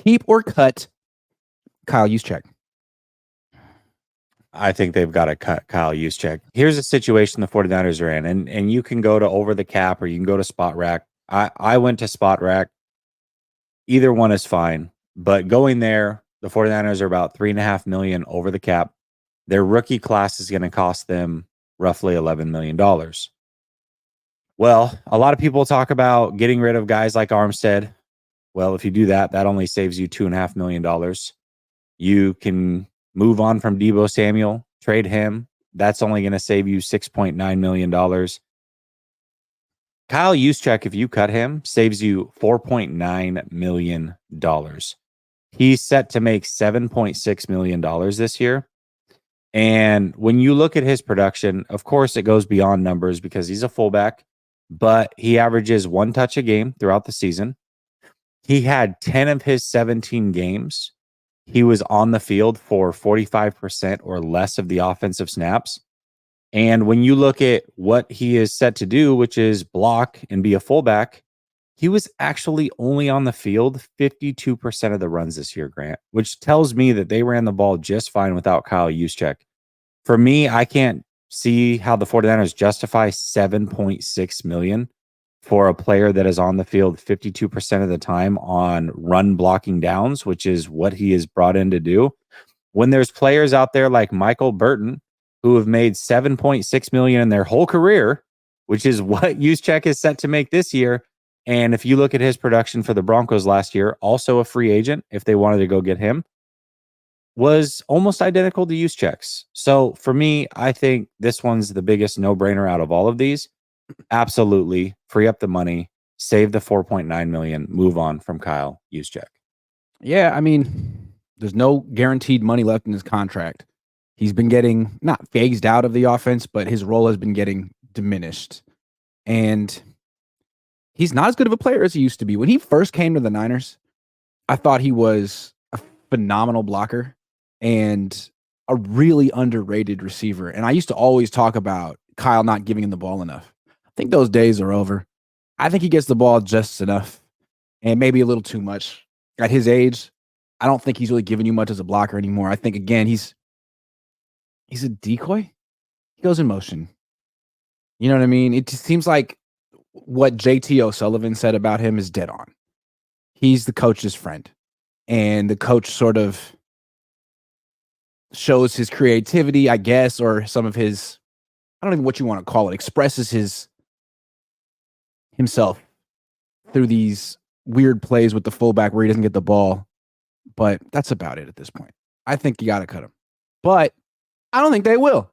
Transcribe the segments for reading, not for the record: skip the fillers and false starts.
Keep or cut Kyle Juszczyk. I think they've got to cut Kyle Juszczyk. Here's a situation the 49ers are in, and you can go to Over the Cap or you can go to Spot Rack. I went to Spot Rack. Either one is fine, but going there, the 49ers are about $3.5 million over the cap. Their rookie class is going to cost them roughly $11 million. Well, a lot of people talk about getting rid of guys like Armstead. Well, if you do that, that only saves you $2.5 million. You can move on from Deebo Samuel, trade him. That's only going to save you $6.9 million. Kyle Juszczyk, if you cut him, saves you $4.9 million. He's set to make $7.6 million this year. And when you look at his production, of course, it goes beyond numbers because he's a fullback, but he averages 1 touch a game throughout the season. He had 10 of his 17 games. He was on the field for 45% or less of the offensive snaps. And when you look at what he is set to do, which is block and be a fullback, he was actually only on the field 52% of the runs this year, Grant, which tells me that they ran the ball just fine without Kyle Juszczyk. For me, I can't see how the 49ers justify $7.6 million for a player that is on the field 52% of the time on run blocking downs, which is what he is brought in to do. When there's players out there like Michael Burton, who have made $7.6 million in their whole career, which is what Juszczyk is set to make this year. And if you look at his production for the Broncos last year, also a free agent, if they wanted to go get him, was almost identical to Juszczyk's. So for me, I think this one's the biggest no-brainer out of all of these. Absolutely free up the money, save the $4.9 million, move on from Kyle Juszczyk. Yeah, I mean, there's no guaranteed money left in his contract. He's been getting not phased out of the offense, but his role has been getting diminished. And he's not as good of a player as he used to be. When he first came to the Niners, I thought he was a phenomenal blocker and a really underrated receiver. And I used to always talk about Kyle not giving him the ball enough. I think those days are over. I think he gets the ball just enough and maybe a little too much. At his age, I don't think he's really giving you much as a blocker anymore. I think, again, he's a decoy. He goes in motion. You know what I mean? It just seems like what JT O'Sullivan said about him is dead on. He's the coach's friend. And the coach sort of shows his creativity, I guess, or some of his, I don't even know what you want to call it, expresses himself through these weird plays with the fullback where he doesn't get the ball. But that's about it at this point. I think you got to cut him. But I don't think they will.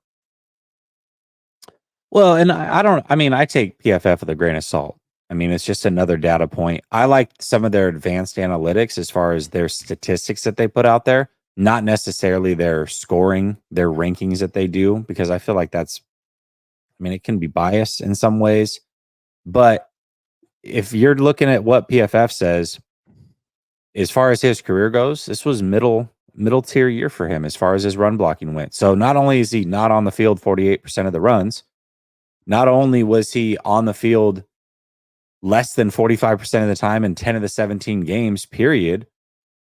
Well, and I take PFF with a grain of salt. I mean, it's just another data point. I like some of their advanced analytics as far as their statistics that they put out there, not necessarily their scoring, their rankings that they do, because I feel like it can be biased in some ways. But if you're looking at what PFF says, as far as his career goes, this was middle tier year for him as far as his run blocking went. So not only is he not on the field 48% of the runs, not only was he on the field less than 45% of the time in 10 of the 17 games, period,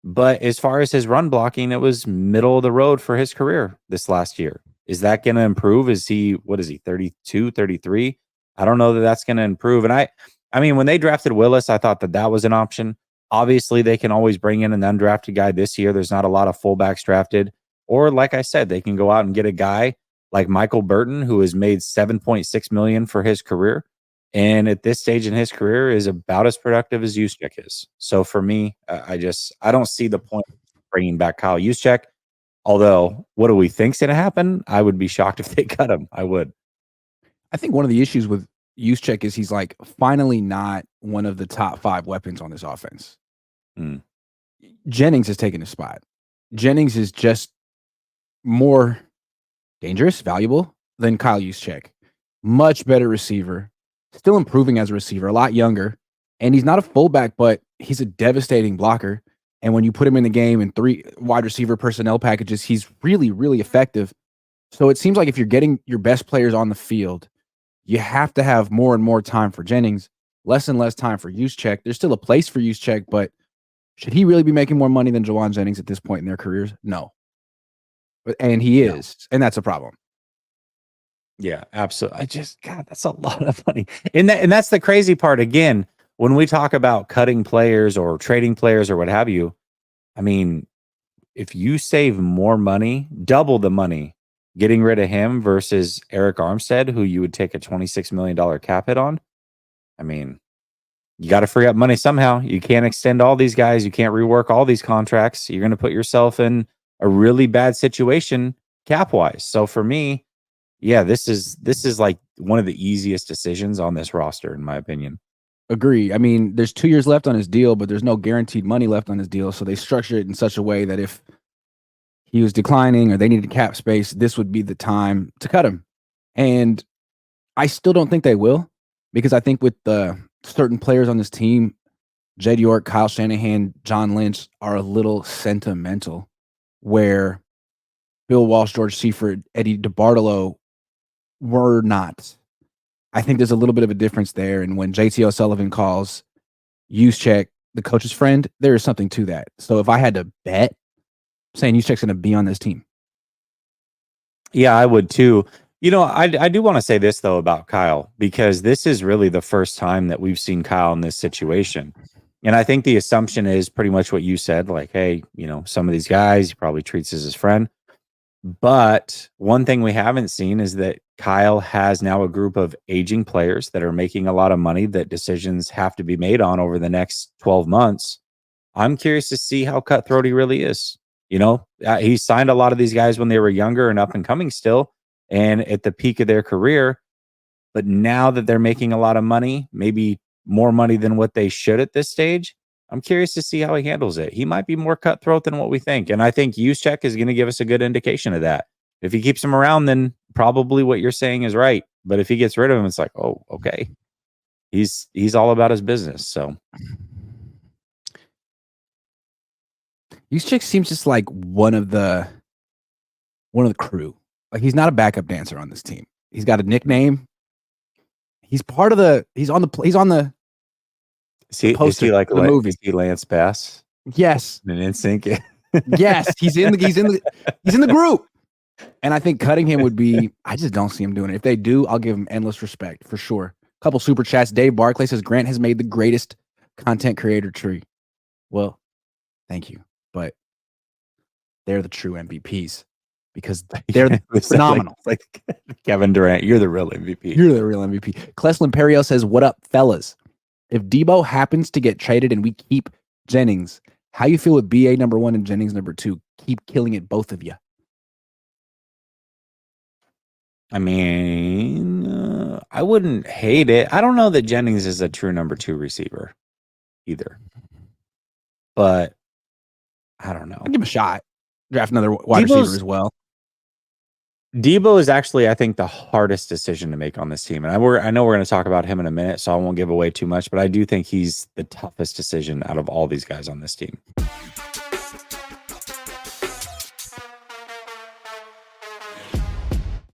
but as far as his run blocking, it was middle of the road for his career this last year. Is that going to improve? Is he 32, 33? I don't know that that's going to improve. And I mean, when they drafted Willis, I thought that was an option. Obviously, they can always bring in an undrafted guy this year. There's not a lot of fullbacks drafted. Or like I said, they can go out and get a guy like Michael Burton, who has made $7.6 million for his career. And at this stage in his career is about as productive as Juszczyk is. So for me, I don't see the point of bringing back Kyle Juszczyk. Although, what do we think's going to happen? I would be shocked if they cut him. I would. I think one of the issues with Juszczyk is he's like finally not one of the top 5 weapons on this offense. Jennings has taken his spot. Jennings is just more dangerous, valuable than Kyle Juszczyk. Much better receiver. Still improving as a receiver, a lot younger. And he's not a fullback, but he's a devastating blocker. And when you put him in the game in 3 wide receiver personnel packages, he's really, really effective. So it seems like if you're getting your best players on the field, you have to have more and more time for Jennings, less and less time for Juszczyk. There's still a place for Juszczyk, but Should he really be making more money than Jawan Jennings at this point in their careers? No. And he is, and that's a problem. Yeah, absolutely. God, that's a lot of money. And that's the crazy part. Again, when we talk about cutting players or trading players or what have you, I mean, if you save more money, double the money, getting rid of him versus Eric Armstead, who you would take a $26 million cap hit on, I mean, you got to free up money somehow. You can't extend all these guys. You can't rework all these contracts. You're going to put yourself in a really bad situation cap wise. So for me, yeah, this is like one of the easiest decisions on this roster, in my opinion. Agree. I mean, there's 2 years left on his deal, but there's no guaranteed money left on his deal. So they structure it in such a way that if he was declining or they needed cap space, this would be the time to cut him. And I still don't think they will, because I think with the certain players on this team, Jed York, Kyle Shanahan, John Lynch, are a little sentimental, where Bill Walsh, George Seifert, Eddie DeBartolo were not. I think there's a little bit of a difference there. And when JT O'Sullivan calls Juszczyk the coach's friend, there is something to that. So if I had to bet, I'm saying Juszczyk's going to be on this team. Yeah, I would too. I do want to say this, though, about Kyle, because this is really the first time that we've seen Kyle in this situation. And I think the assumption is pretty much what you said, like, hey, some of these guys he probably treats as his friend. But one thing we haven't seen is that Kyle has now a group of aging players that are making a lot of money that decisions have to be made on over the next 12 months. I'm curious to see how cutthroat he really is. He signed a lot of these guys when they were younger and up and coming still, and at the peak of their career. But now that they're making a lot of money, maybe more money than what they should at this stage, I'm curious to see how he handles it. He might be more cutthroat than what we think. And I think Juszczyk is going to give us a good indication of that. If he keeps him around, then probably what you're saying is right. But if he gets rid of him, it's like, oh, okay. He's all about his business. So Juszczyk seems just like one of the crew. Like, he's not a backup dancer on this team. He's got a nickname. He's part of the. He's on the. Is he like the movie? Is he Lance Bass? Yes. In NSYNC. Yes, he's in the group. And I think cutting him would be. I just don't see him doing it. If they do, I'll give him endless respect for sure. Couple super chats. Dave Barclay says Grant has made the greatest content creator tree. Well, thank you, but they're the true MVPs because they're phenomenal. Like Kevin Durant, you're the real MVP. You're the real MVP. Cleslin Perio says, "What up, fellas? If Deebo happens to get traded and we keep Jennings, how you feel with BA number 1 and Jennings number 2? Keep killing it, both of you." I mean, I wouldn't hate it. I don't know that Jennings is a true number 2 receiver either, but I don't know. I'll give him a shot. Draft another wide receiver as well. Deebo is actually, I think, the hardest decision to make on this team. And I know we're going to talk about him in a minute, so I won't give away too much, but I do think he's the toughest decision out of all these guys on this team.